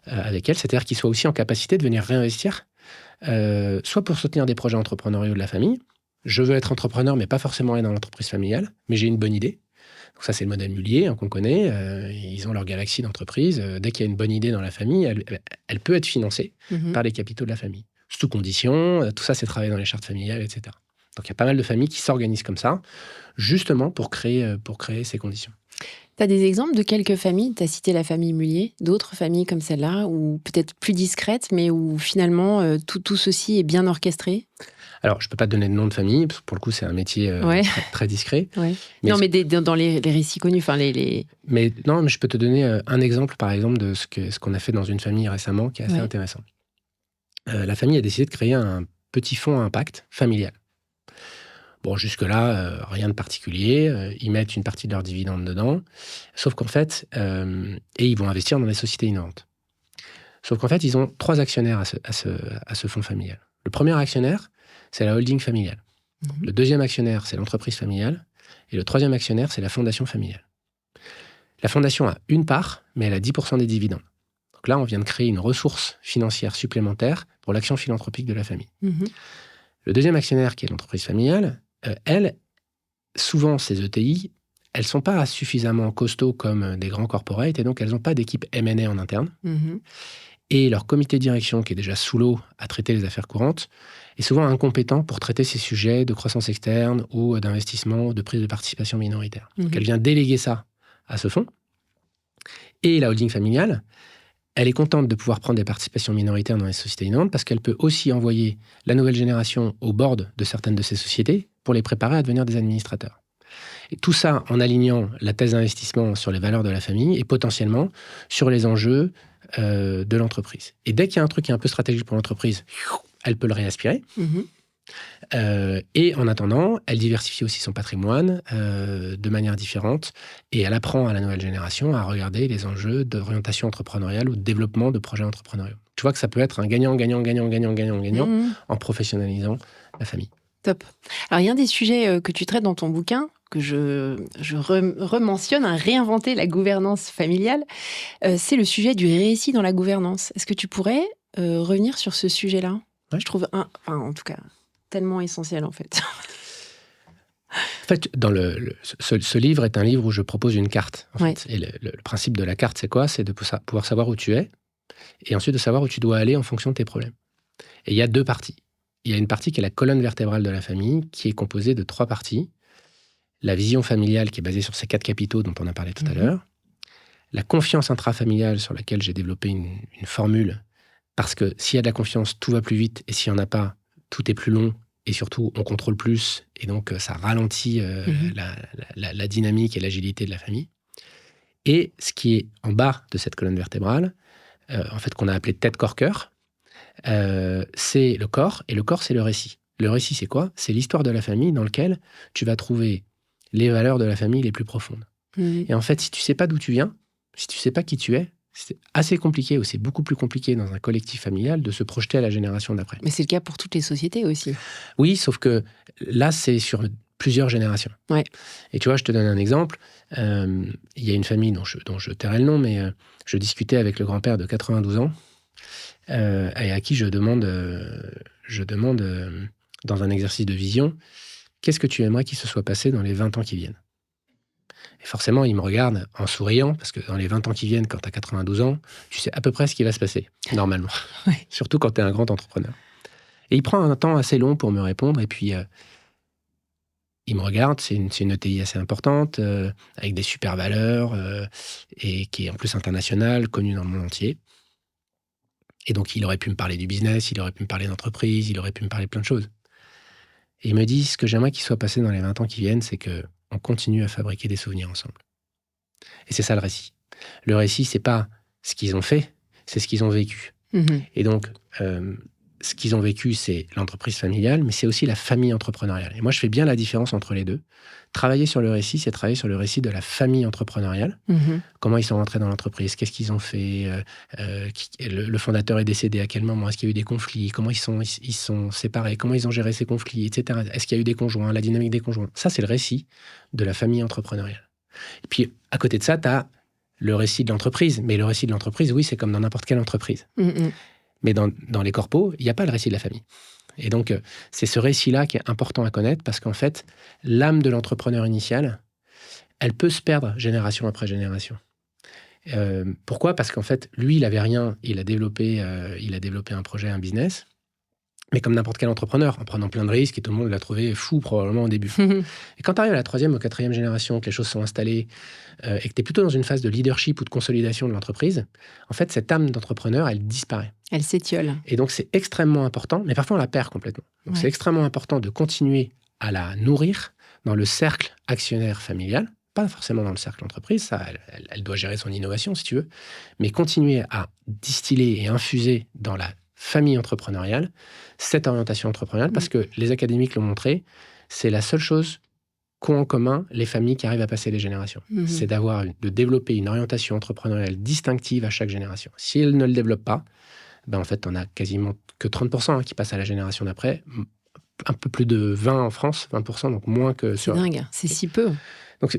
avec elle, c'est-à-dire qu'il soit aussi en capacité de venir réinvestir, soit pour soutenir des projets entrepreneuriaux de la famille. Je veux être entrepreneur, mais pas forcément aller dans l'entreprise familiale, mais j'ai une bonne idée. Donc ça, c'est le modèle Mullier qu'on connaît. Ils ont leur galaxie d'entreprises. Dès qu'il y a une bonne idée dans la famille, elle peut être financée par les capitaux de la famille. Sous conditions, tout ça, c'est travaillé dans les chartes familiales, etc. Donc il y a pas mal de familles qui s'organisent comme ça, justement pour créer ces conditions. Tu as des exemples de quelques familles, tu as cité la famille Mullier, d'autres familles comme celle-là, ou peut-être plus discrètes, mais où finalement tout ceci est bien orchestré? Alors, je ne peux pas te donner de nom de famille, parce que pour le coup, c'est un métier très discret. Ouais. Mais non, mais dans les récits connus, enfin Mais je peux te donner un exemple, par exemple, de ce qu'on a fait dans une famille récemment, qui est assez intéressant. La famille a décidé de créer un petit fonds à impact familial. Bon, jusque-là, rien de particulier. Ils mettent une partie de leurs dividendes dedans. Sauf qu'en fait, et ils vont investir dans des sociétés innovantes. Sauf qu'en fait, ils ont 3 actionnaires à ce fonds familial. Le premier actionnaire, c'est la holding familiale. Le deuxième actionnaire, c'est l'entreprise familiale. Et le troisième actionnaire, c'est la fondation familiale. La fondation a une part, mais elle a 10% des dividendes. Donc là, on vient de créer une ressource financière supplémentaire pour l'action philanthropique de la famille. Le deuxième actionnaire, qui est l'entreprise familiale, elle, souvent, ces ETI, elles ne sont pas suffisamment costauds comme des grands corporates, et donc elles n'ont pas d'équipe M&A en interne. Et leur comité de direction, qui est déjà sous l'eau à traiter les affaires courantes, est souvent incompétent pour traiter ces sujets de croissance externe ou d'investissement, de prise de participation minoritaire. Donc elle vient déléguer ça à ce fonds. Et la holding familiale, elle est contente de pouvoir prendre des participations minoritaires dans les sociétés innovantes parce qu'elle peut aussi envoyer la nouvelle génération au board de certaines de ces sociétés pour les préparer à devenir des administrateurs. Et tout ça en alignant la thèse d'investissement sur les valeurs de la famille et potentiellement sur les enjeux de l'entreprise. Et dès qu'il y a un truc qui est un peu stratégique pour l'entreprise, elle peut le réaspirer. Et en attendant, elle diversifie aussi son patrimoine de manière différente et elle apprend à la nouvelle génération à regarder les enjeux d'orientation entrepreneuriale ou de développement de projets entrepreneuriaux. Tu vois que ça peut être un gagnant en professionnalisant la famille. Top. Alors, il y a un des sujets que tu traites dans ton bouquin, que je rementionne, réinventer la gouvernance familiale, c'est le sujet du récit dans la gouvernance. Est-ce que tu pourrais revenir sur ce sujet-là ? Je trouve, en tout cas, tellement essentiel, en fait. En fait, ce livre est un livre où je propose une carte. En fait. Et le principe de la carte, c'est quoi ? C'est de pouvoir savoir où tu es et ensuite de savoir où tu dois aller en fonction de tes problèmes. Et il y a 2 parties. Il y a une partie qui est la colonne vertébrale de la famille, qui est composée de 3 parties. La vision familiale, qui est basée sur ces 4 capitaux dont on a parlé tout à l'heure. La confiance intrafamiliale, sur laquelle j'ai développé une formule. Parce que s'il y a de la confiance, tout va plus vite. Et s'il n'y en a pas, tout est plus long. Et surtout, on contrôle plus. Et donc, ça ralentit la dynamique et l'agilité de la famille. Et ce qui est en bas de cette colonne vertébrale, en fait, qu'on a appelé tête, corps, cœur, c'est le corps. Et le corps, c'est le récit. Le récit, c'est quoi ? C'est l'histoire de la famille dans laquelle tu vas trouver les valeurs de la famille les plus profondes. Et en fait, si tu ne sais pas d'où tu viens, si tu ne sais pas qui tu es, c'est assez compliqué, ou c'est beaucoup plus compliqué dans un collectif familial de se projeter à la génération d'après. Mais c'est le cas pour toutes les sociétés aussi. Oui, sauf que là, c'est sur plusieurs générations. Et tu vois, je te donne un exemple. Il y a une famille dont je tairai le nom, mais je discutais avec le grand-père de 92 ans et à qui je demande dans un exercice de vision, qu'est-ce que tu aimerais qu'il se soit passé dans les 20 ans qui viennent ? Et forcément, il me regarde en souriant, parce que dans les 20 ans qui viennent, quand tu as 92 ans, tu sais à peu près ce qui va se passer, normalement. Surtout quand tu es un grand entrepreneur. Et il prend un temps assez long pour me répondre, et puis il me regarde, c'est une ETI assez importante, avec des super valeurs, et qui est en plus internationale, connue dans le monde entier. Et donc, il aurait pu me parler du business, il aurait pu me parler d'entreprise, il aurait pu me parler de plein de choses. Et il me dit, ce que j'aimerais qu'il soit passé dans les 20 ans qui viennent, c'est qu'on continue à fabriquer des souvenirs ensemble. Et c'est ça le récit. Le récit, c'est pas ce qu'ils ont fait, c'est ce qu'ils ont vécu. Et donc, ce qu'ils ont vécu, c'est l'entreprise familiale, mais c'est aussi la famille entrepreneuriale. Et moi, je fais bien la différence entre les deux. Travailler sur le récit, c'est travailler sur le récit de la famille entrepreneuriale. Comment ils sont rentrés dans l'entreprise, qu'est-ce qu'ils ont fait, le fondateur est décédé à quel moment, est-ce qu'il y a eu des conflits, comment ils sont séparés, comment ils ont géré ces conflits, etc. Est-ce qu'il y a eu des conjoints, la dynamique des conjoints. Ça, c'est le récit de la famille entrepreneuriale. Et puis, à côté de ça, tu as le récit de l'entreprise. Mais le récit de l'entreprise, oui, c'est comme dans n'importe quelle entreprise. Mais dans les corpos, il n'y a pas le récit de la famille. Et donc, c'est ce récit-là qui est important à connaître parce qu'en fait, l'âme de l'entrepreneur initial, elle peut se perdre génération après génération. Pourquoi ? Parce qu'en fait, lui, il n'avait rien. Il a développé un projet, un business. Mais comme n'importe quel entrepreneur, en prenant plein de risques, et tout le monde l'a trouvé fou probablement au début. Et quand tu arrives à la 3e ou 4e génération, que les choses sont installées, et que tu es plutôt dans une phase de leadership ou de consolidation de l'entreprise, en fait, cette âme d'entrepreneur, elle disparaît. Elle s'étiole. Et donc, c'est extrêmement important, mais parfois on la perd complètement. Donc, c'est extrêmement important de continuer à la nourrir dans le cercle actionnaire familial, pas forcément dans le cercle entreprise, ça, elle doit gérer son innovation, si tu veux, mais continuer à distiller et infuser dans la famille entrepreneuriale, cette orientation entrepreneuriale, parce que les académiques l'ont montré, c'est la seule chose qu'ont en commun les familles qui arrivent à passer les générations. C'est de développer une orientation entrepreneuriale distinctive à chaque génération. Si elles ne le développent pas, en fait, on a quasiment que 30% qui passent à la génération d'après, un peu plus de 20 en France, 20%, donc moins que sur... C'est dingue, c'est si peu.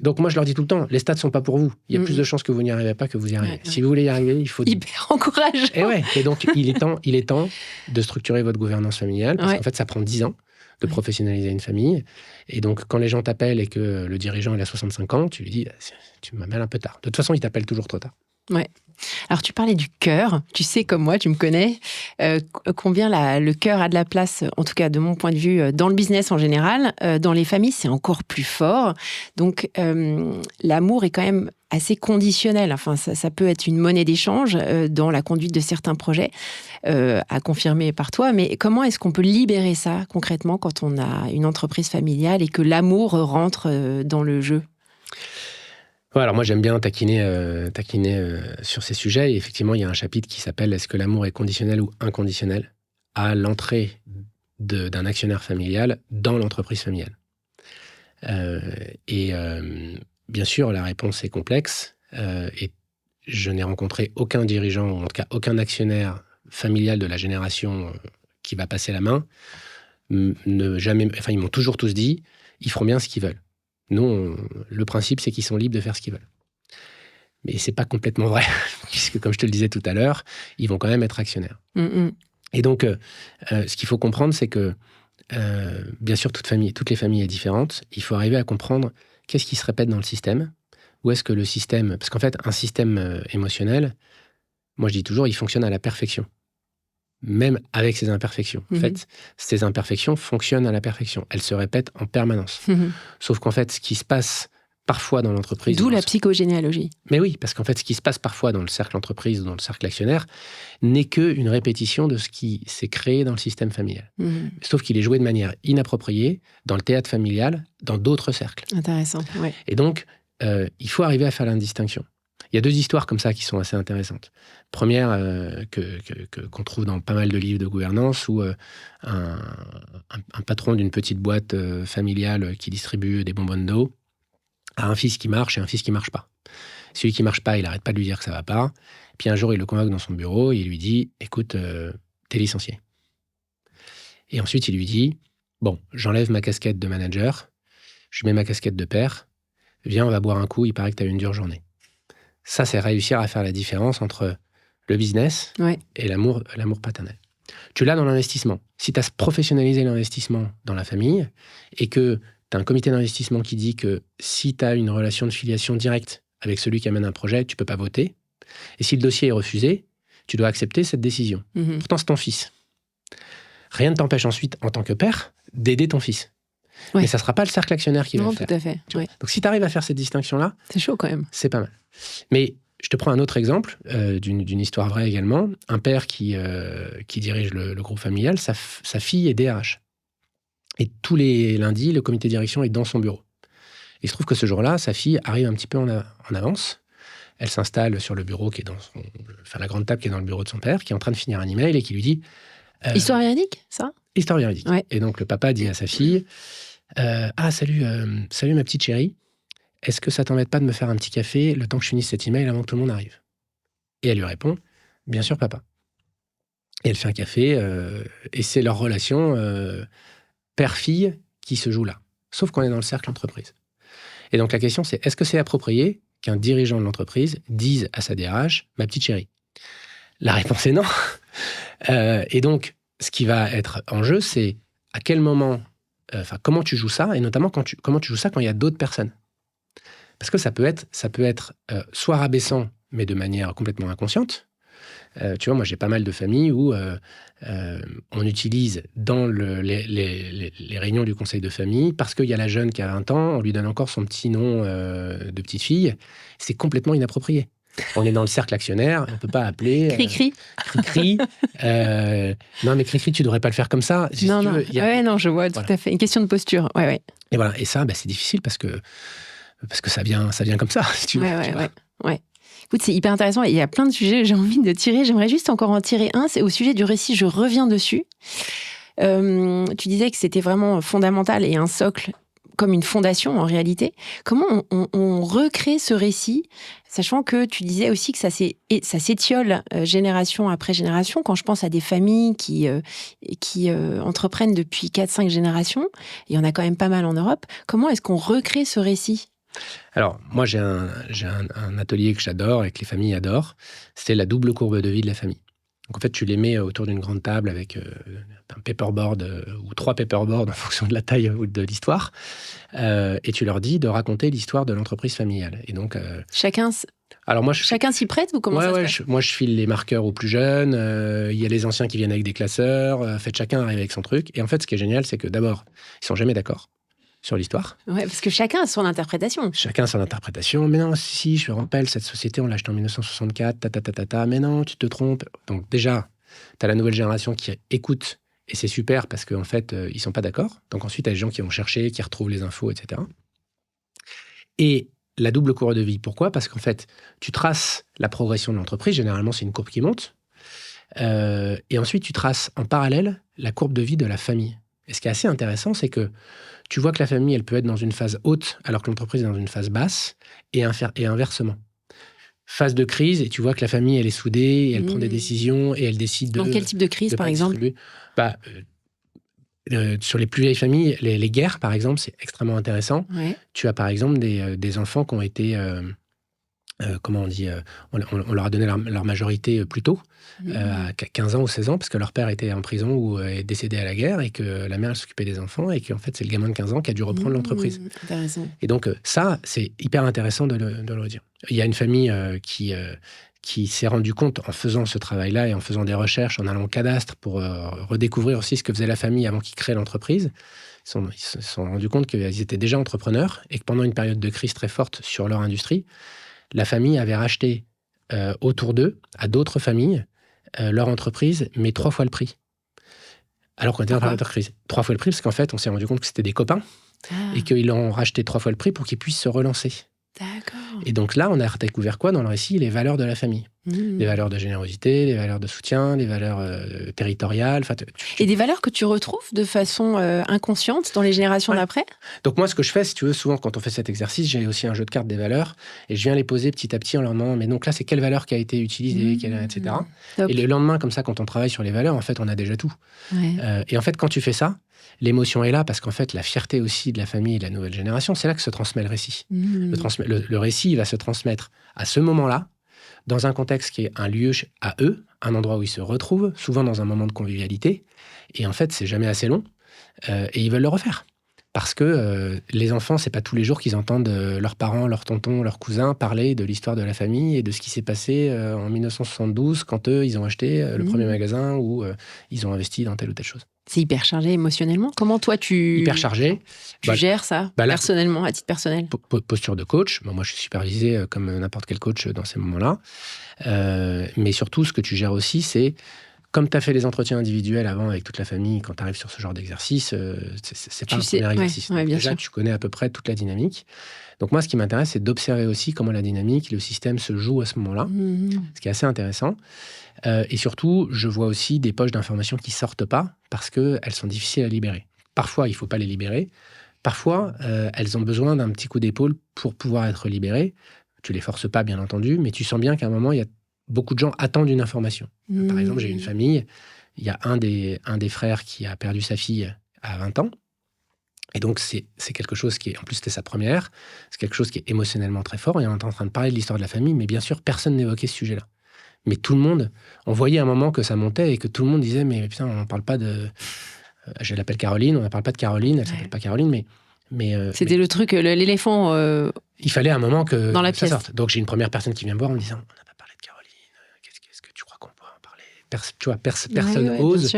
Donc moi, je leur dis tout le temps, les stats ne sont pas pour vous. Il y a plus de chances que vous n'y arrivez pas que vous y arrivez. Si vous voulez y arriver, il faut... Hyper encourageant. Et donc, il est temps de structurer votre gouvernance familiale, parce qu'en fait, ça prend 10 ans de professionnaliser une famille. Et donc, quand les gens t'appellent et que le dirigeant il a 65 ans, tu lui dis, tu m'appelles un peu tard. De toute façon, il t'appelle toujours trop tard. Ouais. Alors, tu parlais du cœur. Tu sais, comme moi, tu me connais, combien le cœur a de la place, en tout cas de mon point de vue, dans le business en général. Dans les familles, c'est encore plus fort. Donc, l'amour est quand même assez conditionnel. Enfin, ça peut être une monnaie d'échange dans la conduite de certains projets, à confirmer par toi. Mais comment est-ce qu'on peut libérer ça concrètement quand on a une entreprise familiale et que l'amour rentre dans le jeu ? Ouais, alors moi, j'aime bien taquiner sur ces sujets. Et effectivement, il y a un chapitre qui s'appelle « Est-ce que l'amour est conditionnel ou inconditionnel ?» à l'entrée d'un actionnaire familial dans l'entreprise familiale. Bien sûr, la réponse est complexe. Et je n'ai rencontré aucun dirigeant, ou en tout cas aucun actionnaire familial de la génération qui va passer la main. Ils m'ont toujours tous dit « ils feront bien ce qu'ils veulent ». Nous, le principe, c'est qu'ils sont libres de faire ce qu'ils veulent. Mais c'est pas complètement vrai, puisque, comme je te le disais tout à l'heure, ils vont quand même être actionnaires. Et donc, ce qu'il faut comprendre, c'est que, bien sûr, toutes les familles sont différentes. Il faut arriver à comprendre qu'est-ce qui se répète dans le système, où est-ce que le système... Parce qu'en fait, un système émotionnel, moi, je dis toujours, il fonctionne à la perfection. Même avec ses imperfections. En fait, ces imperfections fonctionnent à la perfection. Elles se répètent en permanence. Sauf qu'en fait, ce qui se passe parfois dans l'entreprise... D'où la psychogénéalogie. Mais oui, parce qu'en fait, ce qui se passe parfois dans le cercle entreprise ou dans le cercle actionnaire n'est qu'une répétition de ce qui s'est créé dans le système familial. Sauf qu'il est joué de manière inappropriée dans le théâtre familial, dans d'autres cercles. Intéressant, ouais. Et donc, il faut arriver à faire la distinction. Il y a 2 histoires comme ça qui sont assez intéressantes. Première, qu'on trouve dans pas mal de livres de gouvernance, où un patron d'une petite boîte familiale qui distribue des bonbonnes d'eau a un fils qui marche et un fils qui marche pas. Celui qui marche pas, il n'arrête pas de lui dire que ça va pas. Puis un jour, il le convoque dans son bureau et il lui dit « Écoute, t'es licencié. » Et ensuite, il lui dit « Bon, j'enlève ma casquette de manager, je mets ma casquette de père, viens, on va boire un coup, il paraît que t'as eu une dure journée. » Ça, c'est réussir à faire la différence entre le business et l'amour paternel. Tu l'as dans l'investissement. Si tu as professionnalisé l'investissement dans la famille et que tu as un comité d'investissement qui dit que si tu as une relation de filiation directe avec celui qui amène un projet, tu ne peux pas voter. Et si le dossier est refusé, tu dois accepter cette décision. Pourtant, c'est ton fils. Rien ne t'empêche ensuite, en tant que père, d'aider ton fils. Mais ça ne sera pas le cercle actionnaire qui va le faire. Non, tout à fait. Donc, si tu arrives à faire cette distinction-là... C'est chaud quand même. C'est pas mal. Mais je te prends un autre exemple d'une histoire vraie également. Un père qui dirige le groupe familial, sa fille est DRH. Et tous les lundis, le comité de direction est dans son bureau. Il se trouve que ce jour-là, sa fille arrive un petit peu en avance. Elle s'installe sur le bureau qui est la grande table qui est dans le bureau de son père, qui est en train de finir un email et qui lui dit... Histoire véridique, ça ? Histoire véridique. Ouais. Et donc le papa dit à sa fille salut ma petite chérie. Est-ce que ça t'embête pas de me faire un petit café le temps que je finisse cet email avant que tout le monde arrive ? Et elle lui répond, bien sûr, papa. Et elle fait un café, et c'est leur relation père-fille qui se joue là. Sauf qu'on est dans le cercle entreprise. Et donc la question, c'est, est-ce que c'est approprié qu'un dirigeant de l'entreprise dise à sa DRH, ma petite chérie ? La réponse est non. Et donc, ce qui va être en jeu, c'est à quel moment, comment tu joues ça, et notamment comment tu joues ça quand il y a d'autres personnes. Parce que ça peut être soit rabaissant, mais de manière complètement inconsciente. Tu vois, moi, j'ai pas mal de familles où on utilise dans les réunions du conseil de famille, parce qu'il y a la jeune qui a 20 ans, on lui donne encore son petit nom de petite fille. C'est complètement inapproprié. On est dans le cercle actionnaire, on ne peut pas appeler... Cri-cri. Cri-cri. Non, mais cri-cri, tu ne devrais pas le faire comme ça. Non, je vois, tout à fait. Une question de posture. Ouais. Et voilà. Et ça, c'est difficile parce que ça vient comme ça, si tu veux. Ouais. Écoute, c'est hyper intéressant. Il y a plein de sujets que j'ai envie de tirer. J'aimerais juste encore en tirer un. C'est au sujet du récit. Je reviens dessus. Tu disais que c'était vraiment fondamental et un socle, comme une fondation en réalité. Comment on recrée ce récit, sachant que tu disais aussi que ça s'étiole génération après génération. Quand je pense à des familles qui entreprennent depuis 4-5 générations, il y en a quand même pas mal en Europe, comment est-ce qu'on recrée ce récit ? Alors, moi, j'ai un atelier que j'adore et que les familles adorent. C'est la double courbe de vie de la famille. Donc, en fait, tu les mets autour d'une grande table avec un paperboard ou 3 paperboards en fonction de la taille ou de l'histoire. Et tu leur dis de raconter l'histoire de l'entreprise familiale. Et donc, Chacun s'y prête ou comment ça se passe ? Moi, je file les marqueurs aux plus jeunes. Il y a les anciens qui viennent avec des classeurs. En fait, chacun arrive avec son truc. Et en fait, ce qui est génial, c'est que d'abord, ils sont jamais d'accord sur l'histoire. Ouais, parce que chacun a son interprétation. Chacun a son interprétation. Mais non, si, je me rappelle, cette société, on l'a achetée en 1964, mais non, tu te trompes. Donc déjà, tu as la nouvelle génération qui écoute, et c'est super parce qu'en fait, ils sont pas d'accord. Donc ensuite, tu as les gens qui vont chercher, qui retrouvent les infos, etc. Et la double courbe de vie, pourquoi ? Parce qu'en fait, tu traces la progression de l'entreprise, généralement, c'est une courbe qui monte. Et ensuite, tu traces en parallèle la courbe de vie de la famille. Et ce qui est assez intéressant, c'est que tu vois que la famille, elle peut être dans une phase haute, alors que l'entreprise est dans une phase basse, et inversement. Phase de crise, et tu vois que la famille, elle est soudée, et elle prend des décisions, et elle décide de... Dans quel type de crise, par exemple ? Sur les plus vieilles familles, les guerres, par exemple, c'est extrêmement intéressant. Ouais. Tu as, par exemple, des enfants qui ont été... on leur a donné leur majorité plus tôt, à 15 ans ou 16 ans, parce que leur père était en prison ou est décédé à la guerre et que la mère elle s'occupait des enfants et qu'en fait, c'est le gamin de 15 ans qui a dû reprendre l'entreprise. Intéressant. Et donc, ça, c'est hyper intéressant de le redire. Il y a une famille qui s'est rendu compte en faisant ce travail-là et en faisant des recherches, en allant au cadastre pour redécouvrir aussi ce que faisait la famille avant qu'ils créent l'entreprise. Ils se sont rendus compte qu'ils étaient déjà entrepreneurs et que pendant une période de crise très forte sur leur industrie, la famille avait racheté autour d'eux, à d'autres familles, leur entreprise, mais 3 fois le prix. Alors qu'on était en période de crise. 3 fois le prix, parce qu'en fait, on s'est rendu compte que c'était des copains et qu'ils l'ont racheté 3 fois le prix pour qu'ils puissent se relancer. D'accord. Et donc là, on a découvert quoi dans le récit ? Les valeurs de la famille. Les valeurs de générosité, les valeurs de soutien, les valeurs territoriales. Et des valeurs que tu retrouves de façon inconsciente dans les générations d'après ? Donc moi, ce que je fais, si tu veux, souvent quand on fait cet exercice, j'ai aussi un jeu de cartes des valeurs et je viens les poser petit à petit en leur demandant, mais donc là, c'est quelle valeur qui a été utilisée, etc. Top. Et le lendemain, comme ça, quand on travaille sur les valeurs, en fait, on a déjà tout. Ouais. Et en fait, quand tu fais ça, l'émotion est là parce qu'en fait, la fierté aussi de la famille et de la nouvelle génération, c'est là que se transmet le récit. Le récit, il va se transmettre à ce moment-là, dans un contexte qui est un lieu à eux, un endroit où ils se retrouvent, souvent dans un moment de convivialité. Et en fait, c'est jamais assez long. Et ils veulent le refaire. Parce que les enfants, c'est pas tous les jours qu'ils entendent leurs parents, leurs tontons, leurs cousins parler de l'histoire de la famille et de ce qui s'est passé en 1972 quand eux, ils ont acheté le premier magasin ou ils ont investi dans telle ou telle chose. C'est hyper chargé émotionnellement. Comment toi, hyper chargé. Tu gères ça personnellement, à titre personnel ? Posture de coach. Moi, je suis supervisé comme n'importe quel coach dans ces moments-là. Mais surtout, ce que tu gères aussi, c'est comme tu as fait les entretiens individuels avant avec toute la famille, quand tu arrives sur ce genre d'exercice, c'est pas un premier exercice. Ouais, déjà, sûr. Tu connais à peu près toute la dynamique. Donc moi, ce qui m'intéresse, c'est d'observer aussi comment la dynamique, le système se joue à ce moment-là, ce qui est assez intéressant. Et surtout, je vois aussi des poches d'informations qui sortent pas parce qu'elles sont difficiles à libérer. Parfois, il ne faut pas les libérer. Parfois, elles ont besoin d'un petit coup d'épaule pour pouvoir être libérées. Tu les forces pas, bien entendu, mais tu sens bien qu'à un moment, il y a beaucoup de gens attendent une information. Par exemple, j'ai une famille, il y a un des frères qui a perdu sa fille à 20 ans. Et donc, c'est quelque chose qui est... En plus, c'était sa première. C'est quelque chose qui est émotionnellement très fort. Et on est en train de parler de l'histoire de la famille, mais bien sûr, personne n'évoquait ce sujet-là. Mais tout le monde... On voyait à un moment que ça montait et que tout le monde disait, mais putain, on ne parle pas de... Je l'appelle Caroline, on ne parle pas de Caroline, elle ne s'appelle pas Caroline, mais c'était le truc, l'éléphant... Il fallait un moment que dans la ça pièce. sorte. Donc, j'ai une première personne qui vient me voir en me disant, on n'a pas parlé de Caroline, qu'est-ce que tu crois qu'on pourrait en parler ? Tu vois, personne ose.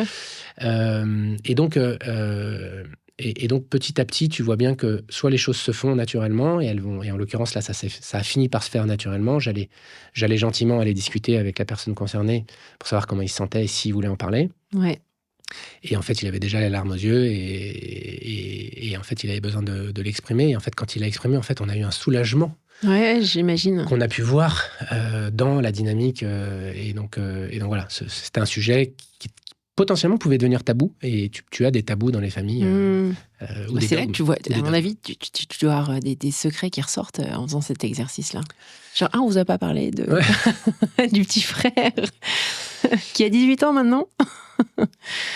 Et donc, petit à petit, tu vois bien que soit les choses se font naturellement, et en l'occurrence, là, ça a fini par se faire naturellement. J'allais gentiment aller discuter avec la personne concernée pour savoir comment il se sentait et s'il voulait en parler. Ouais. Et en fait, il avait déjà les larmes aux yeux et en fait, il avait besoin de l'exprimer. Et en fait, quand il l'a exprimé, en fait, on a eu un soulagement Ouais, j'imagine. qu'on a pu voir dans la dynamique. Et donc voilà, c'était un sujet qui potentiellement pouvait devenir tabou. Et tu as des tabous dans les familles. Ou des C'est là dogmes, que tu vois, ou des à mon dogmes. avis, tu dois avoir des secrets qui ressortent en faisant cet exercice-là. Genre, on vous a pas parlé Ouais. du petit frère qui a 18 ans maintenant.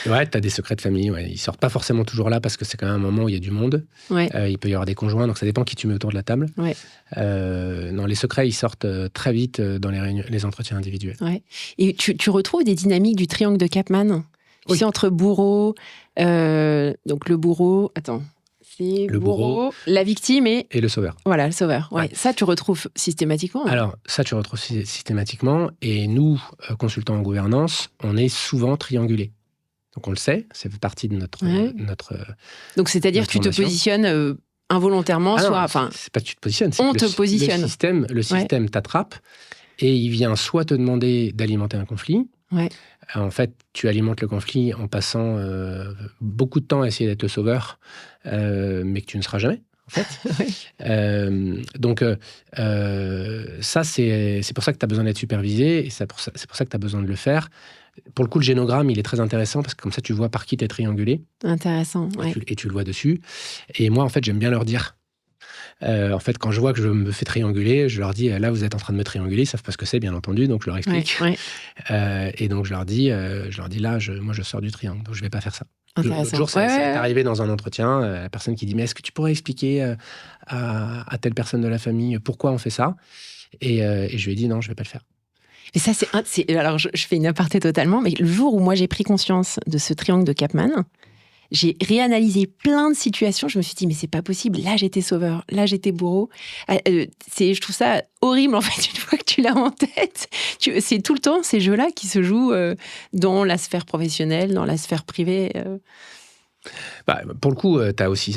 Ouais, tu as des secrets de famille. Ouais. Ils sortent pas forcément toujours là parce que c'est quand même un moment où il y a du monde. Ouais, Il peut y avoir des conjoints, donc ça dépend qui tu mets autour de la table. ouais, Non, les secrets, ils sortent très vite dans les entretiens individuels. ouais. Et tu retrouves des dynamiques du triangle de Chapman, tu Oui. sais, entre bourreau, donc le bourreau, attends, c'est Le bourreau, la victime et et le sauveur. voilà, le sauveur. Ouais. Ouais. Ça, tu retrouves systématiquement. Alors, ça, tu retrouves systématiquement. Et nous, consultants en gouvernance, on est souvent triangulés. Donc, on le sait, ça fait partie de notre... Ouais. notre Donc, c'est-à-dire que tu te formation. positionnes involontairement, Ah non, soit, enfin, c'est pas que tu te positionnes. c'est on que te positionne. Le système t'attrape et il vient soit te demander d'alimenter un conflit. Ouais. En fait, tu alimentes le conflit en passant beaucoup de temps à essayer d'être le sauveur, mais que tu ne seras jamais, en fait. Ouais. Donc, ça, c'est pour ça que tu as besoin d'être supervisé et c'est pour ça que tu as besoin de le faire. Pour le coup, le génogramme, il est très intéressant parce que comme ça, tu vois par qui tu es triangulé Intéressant. Ouais. et tu le vois dessus. Et moi, en fait, j'aime bien leur dire. En fait, quand je vois que je me fais trianguler, je leur dis là, vous êtes en train de me trianguler. Ils savent pas ce que c'est, bien entendu, donc je leur explique. Ouais. Et donc, je leur dis là, moi, je sors du triangle, donc je vais pas faire ça. L'autre Intéressant. jour, ça Ouais, est ouais. arrivé dans un entretien, la personne qui dit mais est-ce que tu pourrais expliquer à telle personne de la famille pourquoi on fait ça et je lui ai dit non, je vais pas le faire. Mais ça, alors, je fais une aparté totalement, mais le jour où moi j'ai pris conscience de ce triangle de Chapman, j'ai réanalysé plein de situations. Je me suis dit, mais c'est pas possible. Là, j'étais sauveur. Là, j'étais bourreau. Je trouve ça horrible, en fait, une fois que tu l'as en tête. C'est tout le temps ces jeux-là qui se jouent dans la sphère professionnelle, dans la sphère privée. Pour le coup,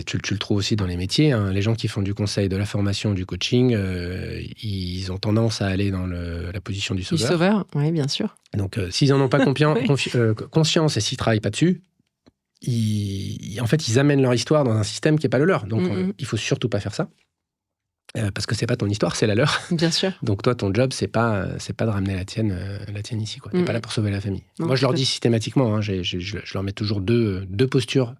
tu le trouves aussi dans les métiers. Hein. Les gens qui font du conseil, de la formation, du coaching, ils ont tendance à aller dans la position du Du sauveur. sauveur, oui, bien sûr. Donc, s'ils n'en ont pas Oui. conscience et s'ils ne travaillent pas dessus, en fait, ils amènent leur histoire dans un système qui n'est pas le leur. Donc, il ne faut surtout pas faire ça. Parce que ce n'est pas ton histoire, c'est la leur. Bien sûr. Donc, toi, ton job, ce n'est pas de ramener la tienne ici. Tu n'es pas là pour sauver la famille. Non, Moi, je leur dis systématiquement, hein, je leur mets toujours deux postures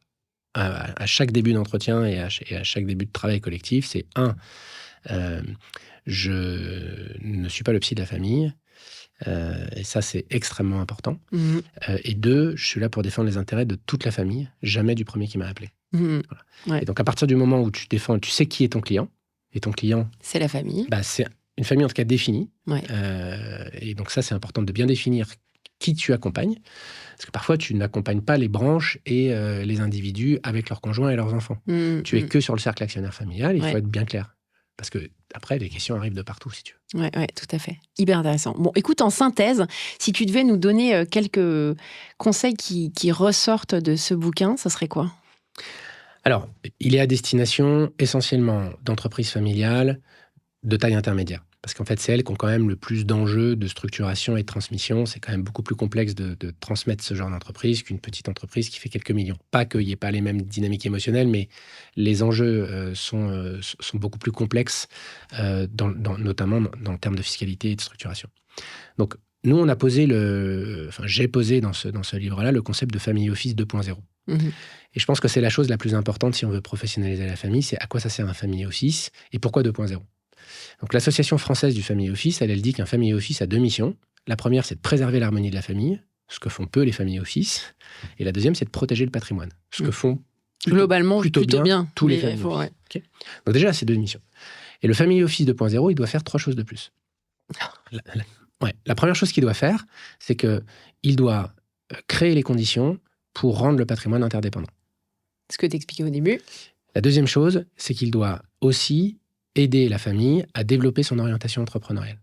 à chaque début d'entretien et à chaque début de travail collectif. C'est je ne suis pas le psy de la famille. Et ça, c'est extrêmement important. Et 2, je suis là pour défendre les intérêts de toute la famille, jamais du premier qui m'a appelé. Voilà. Ouais. Et donc, à partir du moment où tu défends, tu sais qui est ton client, et ton client, C'est la famille. c'est une famille en tout cas définie. Ouais. Et donc ça, c'est important de bien définir qui tu accompagnes, parce que parfois, tu n'accompagnes pas les branches et les individus avec leurs conjoints et leurs enfants. Tu es que sur le cercle actionnaire familial, il faut être bien clair. Parce que après, les questions arrivent de partout, si tu veux. Ouais, tout à fait. Hyper intéressant. Bon, écoute, en synthèse, si tu devais nous donner quelques conseils qui ressortent de ce bouquin, ça serait quoi ? Alors, il est à destination essentiellement d'entreprises familiales de taille intermédiaire. Parce qu'en fait, c'est elles qui ont quand même le plus d'enjeux de structuration et de transmission. C'est quand même beaucoup plus complexe de transmettre ce genre d'entreprise qu'une petite entreprise qui fait quelques millions. Pas qu'il n'y ait pas les mêmes dynamiques émotionnelles, mais les enjeux sont beaucoup plus complexes, notamment dans le terme de fiscalité et de structuration. Donc, nous, j'ai posé dans ce livre-là le concept de family office 2.0. Et je pense que c'est la chose la plus importante si on veut professionnaliser la famille, c'est à quoi ça sert un family office et pourquoi 2.0. Donc l'Association française du family office, elle dit qu'un family office a 2 missions. La première, c'est de préserver l'harmonie de la famille, ce que font peu les family office. Et la deuxième, c'est de protéger le patrimoine, ce que font globalement plutôt bien tous les family office. Okay. Donc déjà, c'est 2 missions. Et le family office 2.0, il doit faire 3 choses de plus. La première chose qu'il doit faire, c'est qu'il doit créer les conditions pour rendre le patrimoine interdépendant. Ce que tu expliquais au début. La deuxième chose, c'est qu'il doit aussi aider la famille à développer son orientation entrepreneuriale.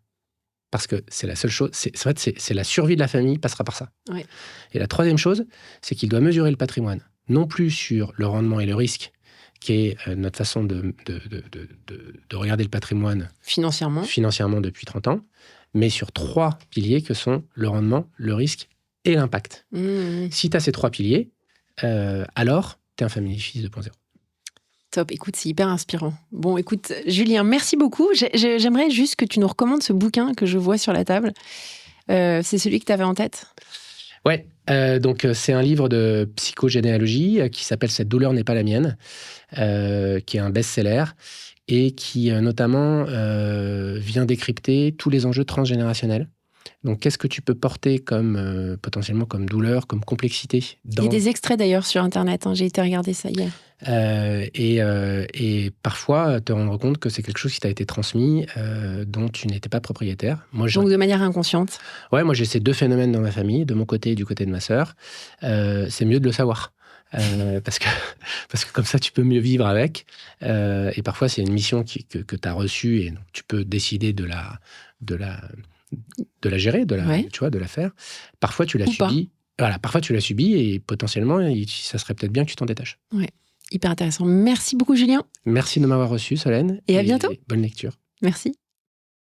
Parce que c'est la seule chose, c'est la survie de la famille passera par ça. Ouais. Et la troisième chose, c'est qu'il doit mesurer le patrimoine, non plus sur le rendement et le risque, qui est notre façon de regarder le patrimoine financièrement depuis 30 ans, mais sur 3 piliers que sont le rendement, le risque et l'impact. Mmh. Si tu as ces 3 piliers, alors tu es un Family Office 2.0. Top, écoute, c'est hyper inspirant. Bon, écoute, Julien, merci beaucoup. J'aimerais juste que tu nous recommandes ce bouquin que je vois sur la table. C'est celui que tu avais en tête? Ouais, donc c'est un livre de psychogénéalogie qui s'appelle « Cette douleur n'est pas la mienne », qui est un best-seller et qui notamment vient décrypter tous les enjeux transgénérationnels. Donc, qu'est-ce que tu peux porter comme potentiellement comme douleur, comme complexité Il y a des extraits d'ailleurs sur Internet, hein, j'ai été regarder ça hier. Et parfois, te rendre compte que c'est quelque chose qui t'a été transmis, dont tu n'étais pas propriétaire. Donc de manière inconsciente. Ouais, moi j'ai ces 2 phénomènes dans ma famille, de mon côté et du côté de ma sœur. C'est mieux de le savoir. Parce que comme ça, tu peux mieux vivre avec. Et parfois, c'est une mission que tu as reçue et donc tu peux décider de la gérer, tu vois, de la faire. Parfois, tu l'as subie. Voilà, parfois, tu l'as subie et potentiellement, ça serait peut-être bien que tu t'en détaches. Ouais, hyper intéressant. Merci beaucoup, Julien. Merci de m'avoir reçu, Solène. Et à bientôt. Bonne lecture. Merci.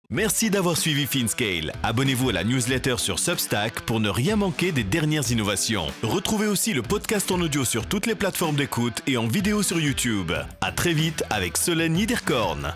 Merci d'avoir suivi FinScale. Abonnez-vous à la newsletter sur Substack pour ne rien manquer des dernières innovations. Retrouvez aussi le podcast en audio sur toutes les plateformes d'écoute et en vidéo sur YouTube. À très vite avec Solène Niederkorn.